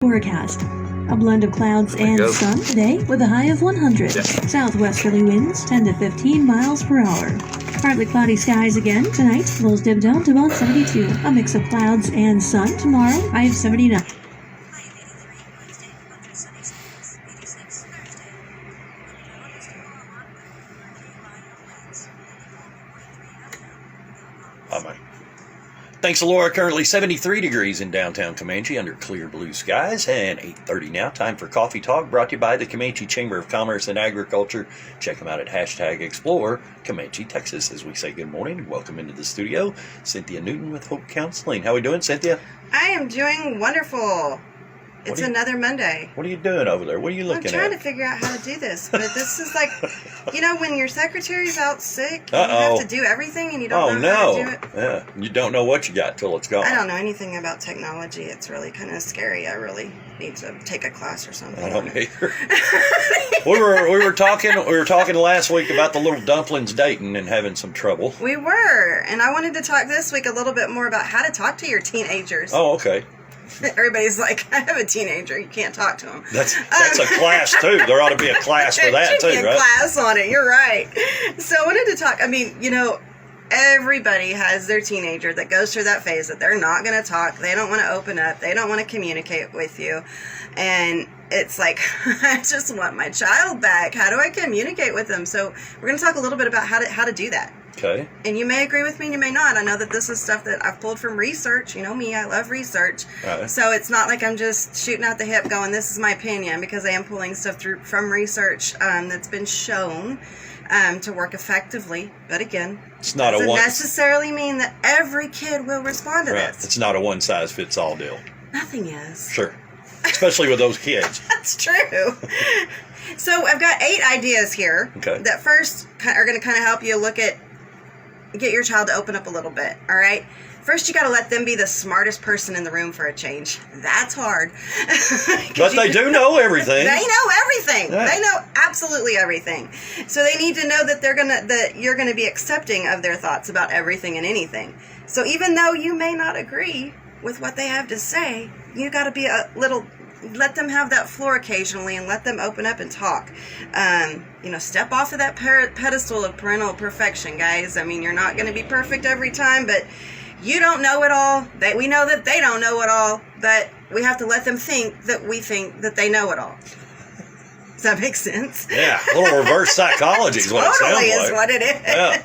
Forecast. A blend of clouds and sun today with a high of 100. Southwesterly winds 10 to 15 miles per hour. Partly cloudy skies again tonight. Lows dip down to about 72. A mix of clouds and sun tomorrow. High of 79. Thanks, Laura. Currently 73 degrees in downtown Comanche under clear blue skies, and 8:30 now. Time for Coffee Talk, brought to you by the Comanche Chamber of Commerce and Agriculture. Check them out at #Explore Comanche, Texas. As we say good morning and welcome into the studio, Cynthia Newton with Hope Counseling. How are we doing, Cynthia? I am doing wonderful. It's another Monday. What are you doing over there? What are you looking at? I'm trying to figure out how to do this, but this is like, when your secretary's out sick, you have to do everything and you don't know how to do it. Yeah, you don't know what you got till it's gone. I don't know anything about technology. It's really kind of scary. I really need to take a class or something. I don't either. we were talking last week about the little dumplings dating and having some trouble. We were, and I wanted to talk this week a little bit more about how to talk to your teenagers. Oh, okay. Everybody's like, I have a teenager. You can't talk to him. That's a class, too. There ought to be a class for that, too, right? There should be a class on it. You're right. So I wanted to talk. Everybody has their teenager that goes through that phase that they're not going to talk. They don't want to open up. They don't want to communicate with you. And it's like, I just want my child back. How do I communicate with them? So we're going to talk a little bit about how to do that. Okay. And you may agree with me and you may not. I know that this is stuff that I've pulled from research. You know me, I love research. Right. So it's not like I'm just shooting out the hip going, this is my opinion, because I am pulling stuff from research that's been shown to work effectively. But again, it doesn't necessarily mean that every kid will respond to this. It's not a one-size-fits-all deal. Nothing is. Sure. Especially with those kids. That's true. So I've got 8 ideas here that first are going to kind of help you get your child to open up a little bit, all right? First, you got to let them be the smartest person in the room for a change. That's hard. But they do know everything. They know everything. Yeah. They know absolutely everything. So they need to know that you're gonna be accepting of their thoughts about everything and anything. So even though you may not agree with what they have to say, you got to be let them have that floor occasionally and let them open up and talk. Step off of that pedestal of parental perfection, guys. I mean, you're not going to be perfect every time, but you don't know it all. We know that they don't know it all, but we have to let them think that we think that they know it all. Does that make sense? Yeah, a little reverse psychology is what it sounds like. Totally is what it is. Yeah.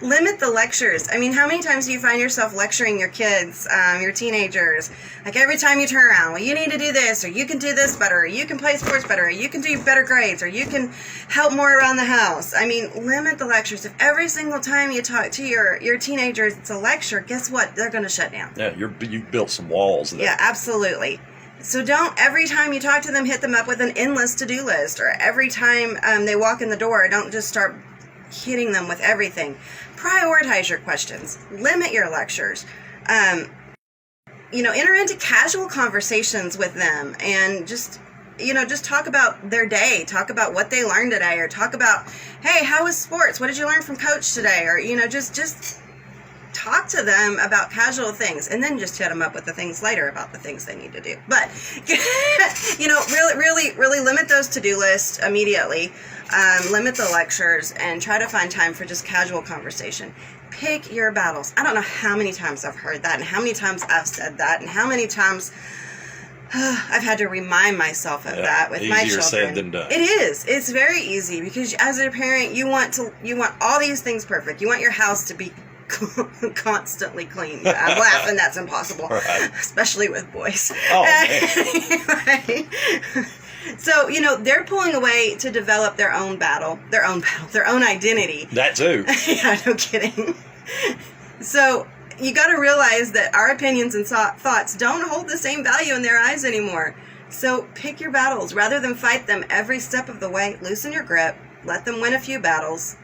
Limit the lectures. I mean, how many times do you find yourself lecturing your kids, your teenagers? Like every time you turn around, well, you need to do this, or you can do this better, or you can play sports better, or you can do better grades, or you can help more around the house. I mean, limit the lectures. If every single time you talk to your teenagers, it's a lecture, guess what? They're going to shut down. Yeah, you built some walls there. Yeah, absolutely. So don't, every time you talk to them, hit them up with an endless to-do list, or every time they walk in the door, don't just start hitting them with everything. Prioritize your questions. Limit your lectures. Enter into casual conversations with them and just talk about their day, talk about what they learned today, or talk about, hey, how was sports? What did you learn from coach today? Or, just talk to them about casual things, and then just hit them up with the things later about the things they need to do. But, really limit those to-do lists immediately. Limit the lectures and try to find time for just casual conversation. Pick your battles. I don't know how many times I've heard that and how many times I've said that and how many times I've had to remind myself of that with my children. Easier said than done. It is. It's very easy because as a parent, you want all these things perfect. You want your house to be constantly clean. I'm laughing. That's impossible, right. Especially with boys. Oh, man. Right? So, they're pulling away to develop their own identity. That too. Yeah, no kidding. So, you got to realize that our opinions and thoughts don't hold the same value in their eyes anymore. So, pick your battles. Rather than fight them every step of the way, loosen your grip, let them win a few battles.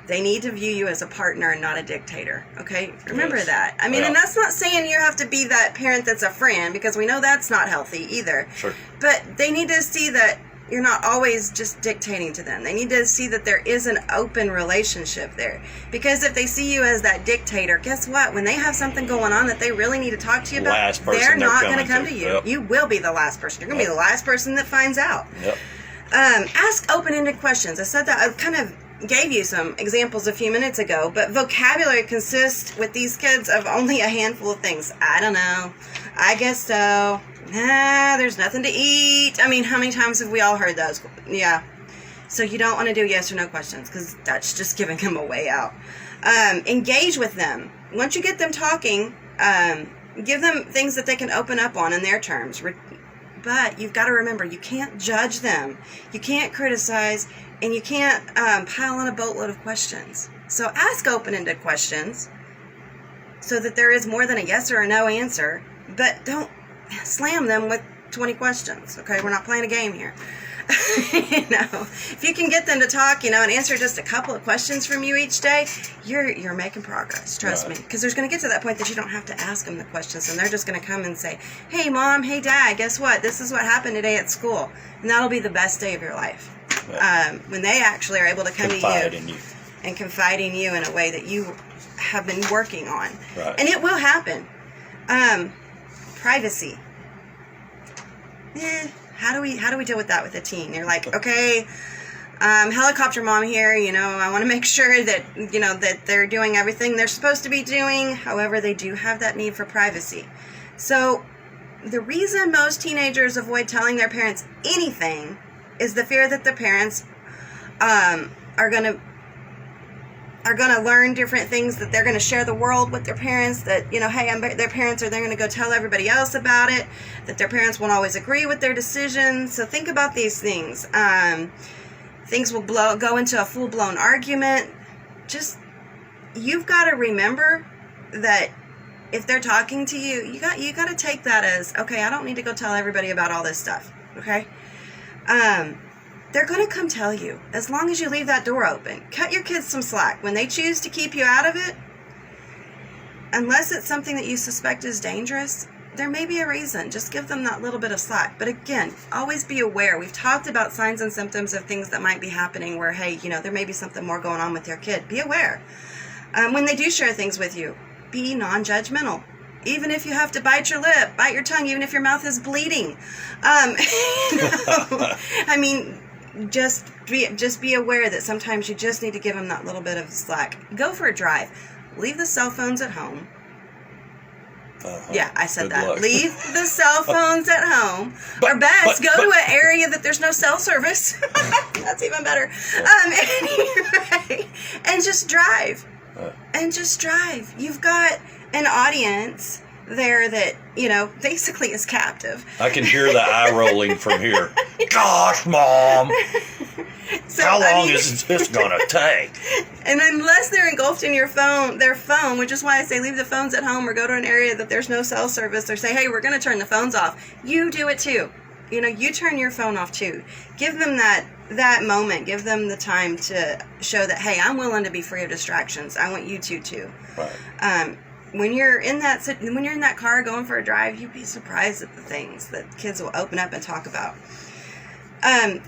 They need to view you as a partner and not a dictator, okay? Remember that. I mean, and that's not saying you have to be that parent that's a friend, because we know that's not healthy either. Sure. But they need to see that you're not always just dictating to them. They need to see that there is an open relationship there. Because if they see you as that dictator, guess what? When they have something going on that they really need to talk to you about, they're not going to come to you. Yep. You will be the last person. You're going to be the last person that finds out. Yep. Ask open-ended questions. I said that. I kind of gave you some examples a few minutes ago, but vocabulary consists with these kids of only a handful of things. I don't know. I guess so. There's nothing to eat. I mean, how many times have we all heard those? Yeah. So you don't want to do yes or no questions because that's just giving them a way out. Engage with them. Once you get them talking, give them things that they can open up on in their terms. But you've got to remember, you can't judge them. You can't criticize, and you can't pile on a boatload of questions. So ask open-ended questions so that there is more than a yes or a no answer, but don't slam them with 20 questions. Okay, we're not playing a game here. If you can get them to talk, and answer just a couple of questions from you each day, you're making progress. Trust me, because there's going to get to that point that you don't have to ask them the questions, and they're just going to come and say, "Hey, Mom, hey, Dad, guess what? This is what happened today at school," and that'll be the best day of your life. When they actually are able to come to you and confide in you in a way that you have been working on, and it will happen. Privacy. How do we deal with that with a teen? You're like, okay, helicopter mom here, I want to make sure that, that they're doing everything they're supposed to be doing. However, they do have that need for privacy. So the reason most teenagers avoid telling their parents anything is the fear that the parents are going to learn different things, that they're going to share the world with their parents, that, hey, I'm their parents, or they're going to go tell everybody else about it, that their parents won't always agree with their decisions. So think about these things. Things will go into a full-blown argument. You've got to remember that if they're talking to you, you got to take that as, okay, I don't need to go tell everybody about all this stuff, okay? They're going to come tell you, as long as you leave that door open. Cut your kids some slack. When they choose to keep you out of it, unless it's something that you suspect is dangerous, there may be a reason. Just give them that little bit of slack. But again, always be aware. We've talked about signs and symptoms of things that might be happening where, hey, there may be something more going on with your kid. Be aware. When they do share things with you, be non-judgmental. Even if you have to bite your lip, bite your tongue, even if your mouth is bleeding. I mean, just be aware that sometimes you just need to give them that little bit of slack. Go for a drive. Leave the cell phones at home. Yeah, I said that. Luck. Leave the cell phones at home. Or best, go to an area that there's no cell service. That's even better. Anyway, and just drive. You've got an audience there that, basically is captive. I can hear the eye rolling from here. Gosh, Mom! So, how long is this gonna take? And unless they're engulfed in their phone, which is why I say leave the phones at home or go to an area that there's no cell service, or say, hey, we're going to turn the phones off. You do it too. You turn your phone off too. Give them that moment. Give them the time to show that, hey, I'm willing to be free of distractions. I want you to too. Right. When you're in that car going for a drive, you'd be surprised at the things that kids will open up and talk about.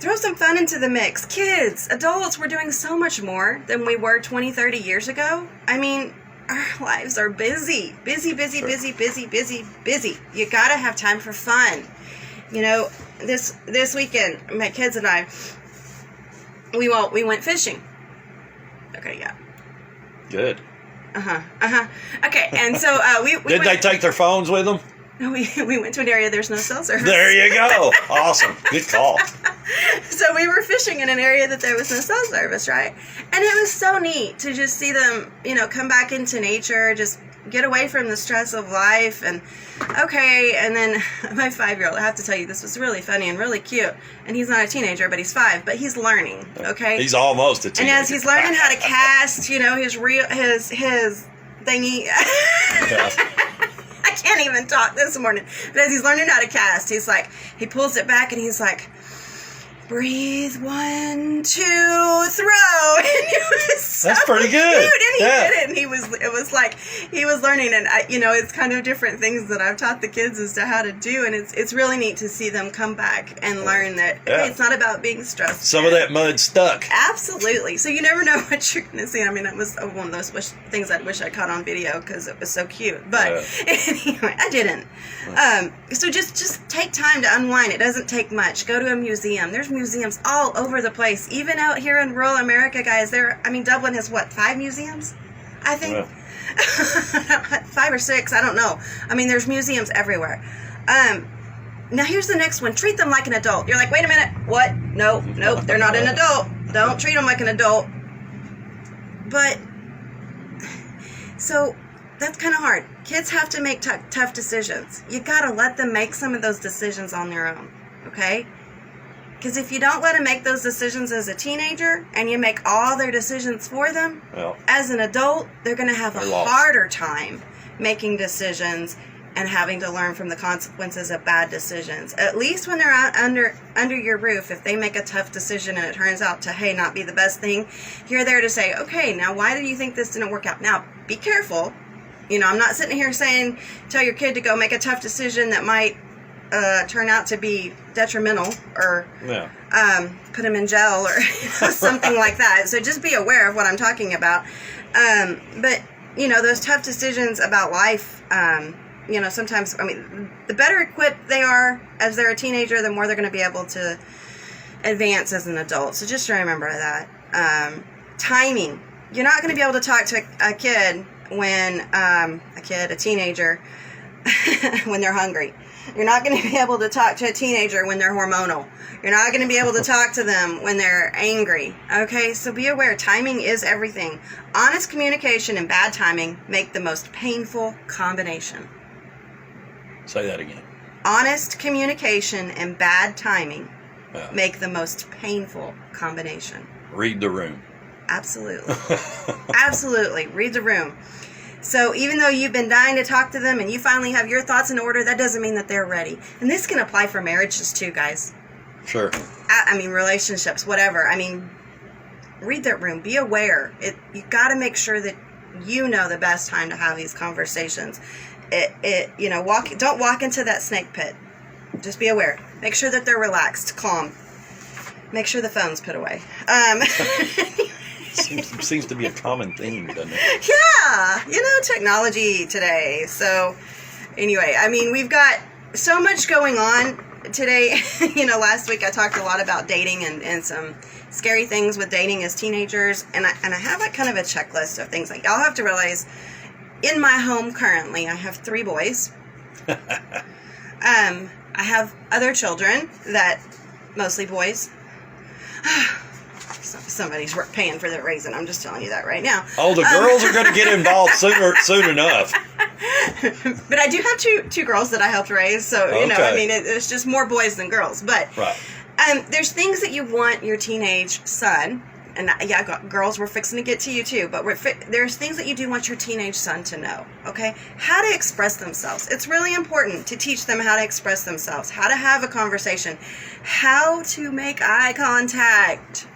Throw some fun into the mix. Kids, adults, we're doing so much more than we were 20, 30 years ago. I mean, our lives are busy. Busy. You gotta have time for fun. This weekend, my kids and I, we went fishing. Okay, yeah. Good. Okay, and so Did they take their phones with them? No, we went to an area there's no cell service. There you go. Awesome. Good call. So we were fishing in an area that there was no cell service, right? And it was so neat to just see them, come back into nature, just get away from the stress of life. And then my 5-year-old, I have to tell you, this was really funny and really cute. And he's not a teenager, but he's 5, but he's learning, okay? He's almost a teenager. And as he's learning how to cast, his thingy. Yeah. I can't even talk this morning. But as he's learning how to cast, he pulls it back and he's like, breathe, 1, 2, throw. And it was so That's pretty good. cute. And he Yeah. did it. And it was like he was learning. And it's kind of different things that I've taught the kids as to how to do. And it's really neat to see them come back and learn that Yeah. hey, it's not about being stressed. Some of that mud stuck. Absolutely. So you never know what you're going to see. I mean, that was one of those things I wish I caught on video because it was so cute. But anyway, I didn't. So just take time to unwind. It doesn't take much. Go to a museum. There's museums all over the place. Even out here in rural America, guys, Dublin has 5 museums? I think. Well. 5 or 6, I don't know. I mean, there's museums everywhere. Now here's the next one. Treat them like an adult. You're like, wait a minute. What? Nope, they're not an adult. Don't treat them like an adult. But, so, that's kind of hard. Kids have to make tough decisions. You gotta let them make some of those decisions on their own, okay? Because if you don't let them make those decisions as a teenager, and you make all their decisions for them, as an adult, they're gonna have a harder time making decisions and having to learn from the consequences of bad decisions. At least when they're out under your roof, if they make a tough decision and it turns out to, hey, not be the best thing, you're there to say, okay, now why do you think this didn't work out? Now, be careful. I'm not sitting here saying, tell your kid to go make a tough decision that might turn out to be detrimental or put them in jail or something like that. So just be aware of what I'm talking about. But, those tough decisions about life, sometimes, the better equipped they are as they're a teenager, the more they're going to be able to advance as an adult. So just remember that. Timing. You're not going to be able to talk to a kid when, a teenager, when they're hungry. You're not going to be able to talk to a teenager when they're hormonal. You're not going to be able to talk to them when they're angry. Okay, so be aware. Timing is everything. Honest communication and bad timing make the most painful combination. Say that again. Honest communication and bad timing make the most painful combination. Read the room. Absolutely. Absolutely. Read the room. So even though you've been dying to talk to them and you finally have your thoughts in order, that doesn't mean that they're ready. And this can apply for marriages too, guys. Sure. Relationships, whatever. Read that room. Be aware. You got to make sure that you know the best time to have these conversations. Don't walk into that snake pit. Just be aware. Make sure that they're relaxed, calm. Make sure the phone's put away. Seems to be a common theme, doesn't it? Yeah, technology today. So, anyway, we've got so much going on today. Last week I talked a lot about dating and some scary things with dating as teenagers, and I have kind of a checklist of things. Like, y'all have to realize, in my home currently, I have 3 boys. I have other children mostly boys. Somebody's paying for their raising. I'm just telling you that right now. Oh, the girls are going to get involved soon enough. But I do have two girls that I helped raise, so it's just more boys than girls. But there's things that you want your teenage son, and girls, we're fixing to get to you too. But there's things that you do want your teenage son to know. Okay, how to express themselves. It's really important to teach them how to express themselves, how to have a conversation, how to make eye contact.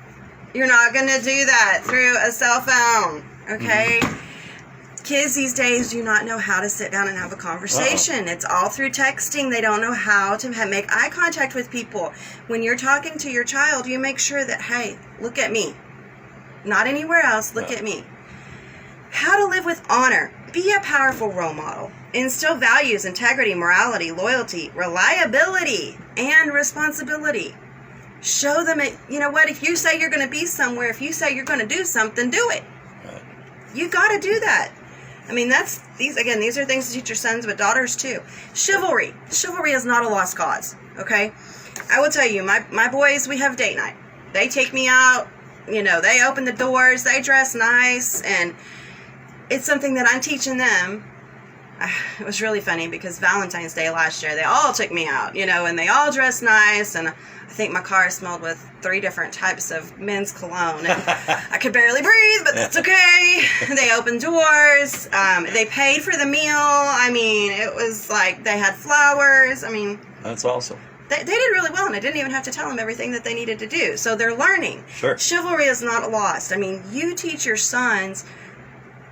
You're not going to do that through a cell phone, okay? Mm-hmm. Kids these days do not know how to sit down and have a conversation. It's all through texting. They don't know how to make eye contact with people. When you're talking to your child, you make sure that, hey, look at me. Not anywhere else, look at me. How to live with honor. Be a powerful role model. Instill values, integrity, morality, loyalty, reliability, and responsibility. Show them it. You know what? If you say you're going to be somewhere, if you say you're going to do something, do it. You got to do that. These are things to teach your sons, but daughters too. Chivalry. Chivalry is not a lost cause. Okay? I will tell you, my boys, we have date night. They take me out. They open the doors. They dress nice, and it's something that I'm teaching them. It was really funny because Valentine's Day last year, they all took me out, and they all dressed nice, and I think my car smelled with 3 different types of men's cologne, and I could barely breathe, but that's okay. They opened doors. They paid for the meal. It was like they had flowers. That's awesome. They did really well, and I didn't even have to tell them everything that they needed to do. So they're learning. Sure. Chivalry is not lost. I mean, you teach your sons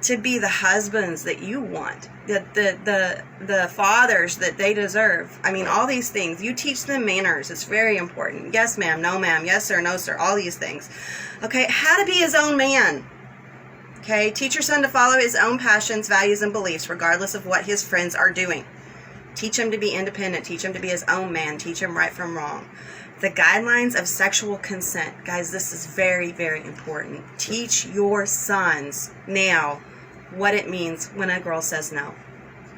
to be the husbands that you want, the fathers that they deserve. I mean, all these things. You teach them manners. It's very important. Yes, ma'am. No, ma'am. Yes, sir. No, sir. All these things. Okay, how to be his own man. Okay, teach your son to follow his own passions, values, and beliefs, regardless of what his friends are doing. Teach him to be independent. Teach him to be his own man. Teach him right from wrong. The guidelines of sexual consent. Guys, this is very, very important. Teach your sons now what it means when a girl says no.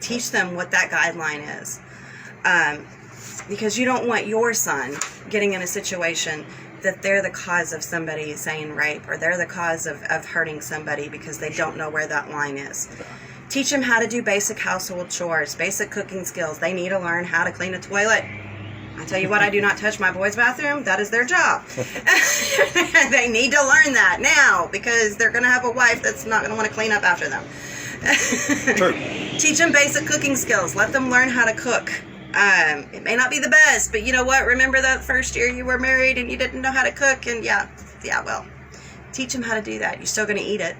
Teach them what that guideline is. Because you don't want your son getting in a situation that they're the cause of somebody saying rape, or they're the cause of hurting somebody because they don't know where that line is. Teach them how to do basic household chores, basic cooking skills. They need to learn how to clean a toilet. I tell you what, I do not touch my boys' bathroom. That is their job. They need to learn that now, because they're going to have a wife that's not going to want to clean up after them. True. Teach them basic cooking skills. Let them learn how to cook. It may not be the best, but you know what? Remember that first year you were married and you didn't know how to cook? And well, teach them how to do that. You're still going to eat it.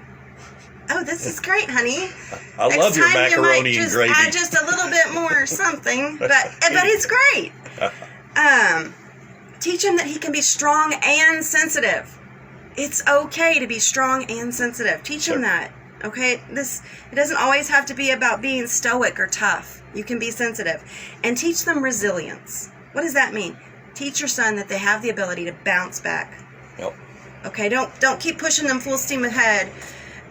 Oh, this is great, honey. I love your macaroni and gravy. Add just a little bit more something, but it's great. Teach him that he can be strong and sensitive. It's okay to be strong and sensitive. Teach him that. Okay, it doesn't always have to be about being stoic or tough. You can be sensitive. And teach them resilience. What does that mean? Teach your son that they have the ability to bounce back. Yep. Okay, don't keep pushing them full steam ahead,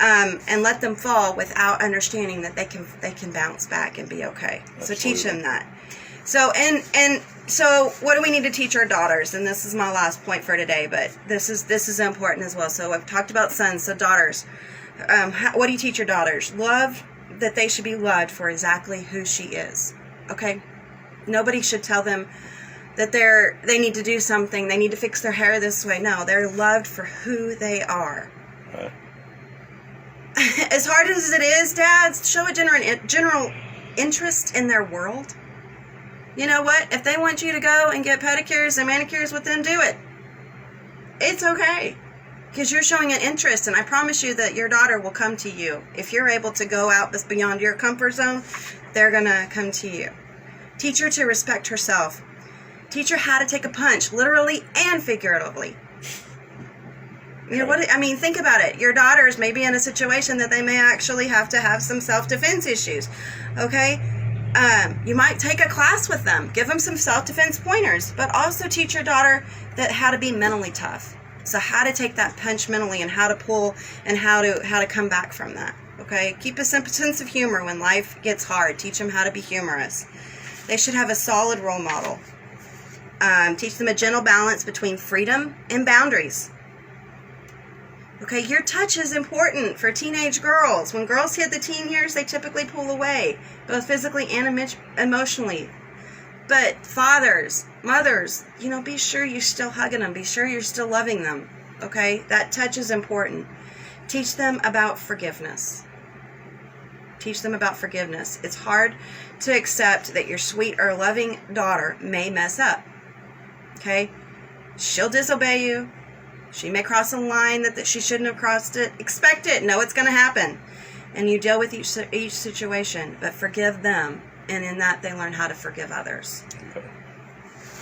and let them fall without understanding that they can bounce back and be okay. Absolutely. So teach them that. So so what do we need to teach our daughters? And this is my last point for today, but this is important as well. So I've talked about sons, so daughters. What do you teach your daughters? Love, that they should be loved for exactly who she is. Okay? Nobody should tell them that they need to do something, they need to fix their hair this way. No, they're loved for who they are. As hard as it is, dads, show a general interest in their world. You know what? If they want you to go and get pedicures and manicures with them, do it. It's okay. Because you're showing an interest, and I promise you that your daughter will come to you. If you're able to go out beyond your comfort zone, they're going to come to you. Teach her to respect herself. Teach her how to take a punch, literally and figuratively. You know what? I mean, think about it. Your daughters may be in a situation that they may actually have to have some self-defense issues. Okay? You might take a class with them. Give them some self-defense pointers. But also teach your daughter how to be mentally tough. So how to take that punch mentally, and how to pull, and how to come back from that. Okay? Keep a sense of humor when life gets hard. Teach them how to be humorous. They should have a solid role model. Teach them a gentle balance between freedom and boundaries. Okay, your touch is important for teenage girls. When girls hit the teen years, they typically pull away, both physically and emotionally. But fathers, mothers, be sure you're still hugging them. Be sure you're still loving them. Okay, that touch is important. Teach them about forgiveness. Teach them about forgiveness. It's hard to accept that your sweet or loving daughter may mess up. Okay, she'll disobey you. She may cross a line that she shouldn't have crossed it. Expect it. Know it's going to happen. And you deal with each situation, but forgive them. And in that, they learn how to forgive others. Okay.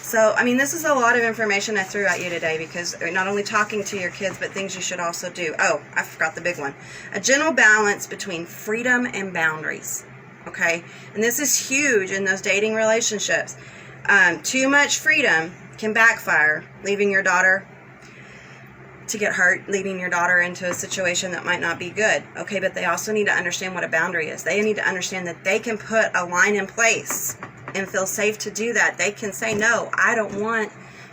So, I mean, this is a lot of information I threw at you today, because not only talking to your kids, but things you should also do. Oh, I forgot the big one. A gentle balance between freedom and boundaries. Okay? And this is huge in those dating relationships. Too much freedom can backfire, leaving your daughter to get hurt, leading your daughter into a situation that might not be good. Okay, but they also need to understand what a boundary is. They need to understand that they can put a line in place and feel safe to do that. They can say, no, I don't want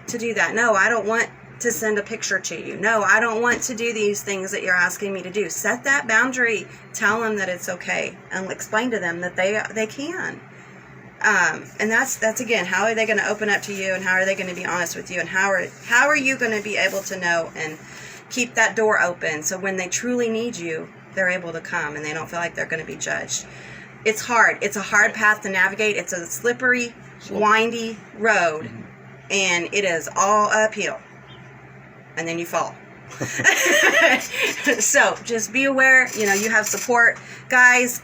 to do that. No, I don't want to send a picture to you. No, I don't want to do these things that you're asking me to do. Set that boundary. Tell them that it's okay, and explain to them that they can. And that's again, how are they going to open up to you, and how are they going to be honest with you, and how are you going to be able to know and keep that door open so when they truly need you, they're able to come and they don't feel like they're going to be judged. It's hard. It's a hard path to navigate. It's a slippery, windy road. and it is all uphill. And then you fall. So just be aware, you have support. Guys,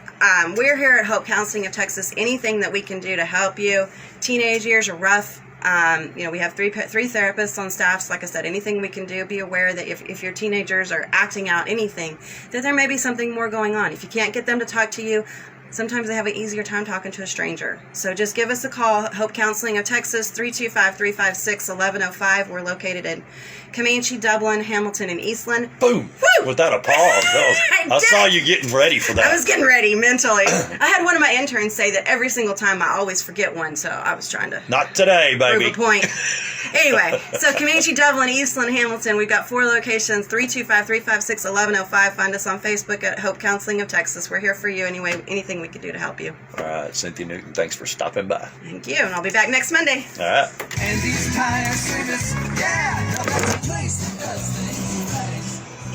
we're here at Hope Counseling of Texas. Anything that we can do to help you. Teenage years are rough. We have three therapists on staff. So like I said, anything we can do, be aware that if your teenagers are acting out anything, that there may be something more going on. If you can't get them to talk to you, sometimes they have an easier time talking to a stranger. So just give us a call. Hope Counseling of Texas, 325-356-1105. We're located in Comanche, Dublin, Hamilton, and Eastland. Boom! Woo! Without a pause. I saw you getting ready for that. I was getting ready mentally. I had one of my interns say that every single time I always forget one, so I was trying to... Not today, baby. Prove a point. Anyway, so Comanche, Dublin, Eastland, Hamilton. We've got 4 locations, 325-356-1105. Find us on Facebook at Hope Counseling of Texas. We're here for you anyway. Anything we can do to help you. All right, Cynthia Newton, thanks for stopping by. Thank you, and I'll be back next Monday. All right. And these tire service, yeah, no, that's a place that does things right.